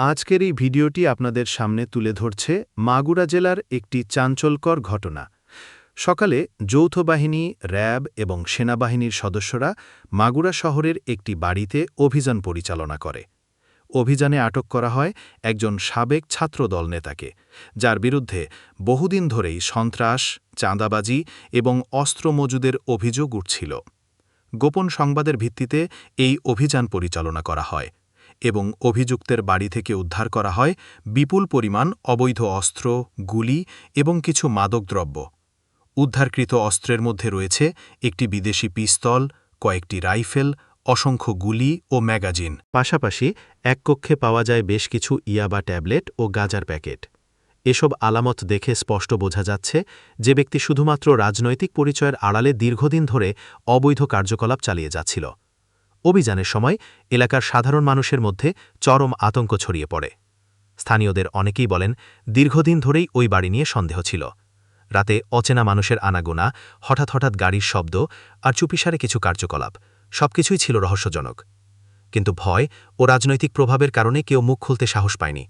আজকের এই ভিডিওটি আপনাদের সামনে তুলে ধরছে মাগুরা জেলার একটি চাঞ্চল্যকর ঘটনা। সকালে যৌথ বাহিনী, র্যাব এবং সেনাবাহিনীর সদস্যরা মাগুরা শহরের একটি বাড়িতে অভিযান পরিচালনা করে। অভিযানে আটক করা হয় একজন সাবেক ছাত্রদল নেতাকে, যার বিরুদ্ধে বহুদিন ধরেই সন্ত্রাস, চাঁদাবাজি এবং অস্ত্র মজুদের অভিযোগ উঠছিল। গোপন সংবাদের ভিত্তিতে এই অভিযান পরিচালনা করা হয় এবং অভিযুক্তের বাড়ি থেকে উদ্ধার করা হয় বিপুল পরিমাণ অবৈধ অস্ত্র, গুলি এবং কিছু মাদকদ্রব্য। উদ্ধারকৃত অস্ত্রের মধ্যে রয়েছে একটি বিদেশি পিস্তল, কয়েকটি রাইফেল, অসংখ্য গুলি ও ম্যাগাজিন। পাশাপাশি এক কক্ষে পাওয়া যায় বেশ কিছু ইয়াবা ট্যাবলেট ও গাঁজার প্যাকেট। এসব আলামত দেখে স্পষ্ট বোঝা যাচ্ছে যে ব্যক্তি শুধুমাত্র রাজনৈতিক পরিচয়ের আড়ালে দীর্ঘদিন ধরে অবৈধ কার্যকলাপ চালিয়ে যাচ্ছিল। অভিযানের সময় এলাকার সাধারণ মানুষের মধ্যে চরম আতঙ্ক ছড়িয়ে পড়ে। স্থানীয়দের অনেকেই বলেন, দীর্ঘদিন ধরেই ওই বাড়ি নিয়ে সন্দেহ ছিল। রাতে অচেনা মানুষের আনাগোনা, হঠাৎ হঠাৎ গাড়ির শব্দ আর চুপিসারে কিছু কার্যকলাপ, সবকিছুই ছিল রহস্যজনক। কিন্তু ভয় ও রাজনৈতিক প্রভাবের কারণে কেউ মুখ খুলতে সাহস পায়নি।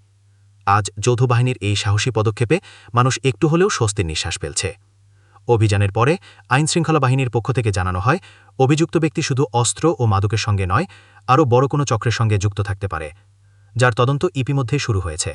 আজ যৌথ বাহিনীর এই সাহসী পদক্ষেপে মানুষ একটু হলেও স্বস্তির নিঃশ্বাস ফেলছে। অভিযানের পরে আইনশৃঙ্খলা বাহিনীর পক্ষ থেকে জানানো হয়, অভিযুক্ত ব্যক্তি শুধু অস্ত্র ও মাদকের সঙ্গে নয়, আরও বড় কোনো চক্রের সঙ্গে যুক্ত থাকতে পারে, যার তদন্ত ইতিমধ্যেই শুরু হয়েছে।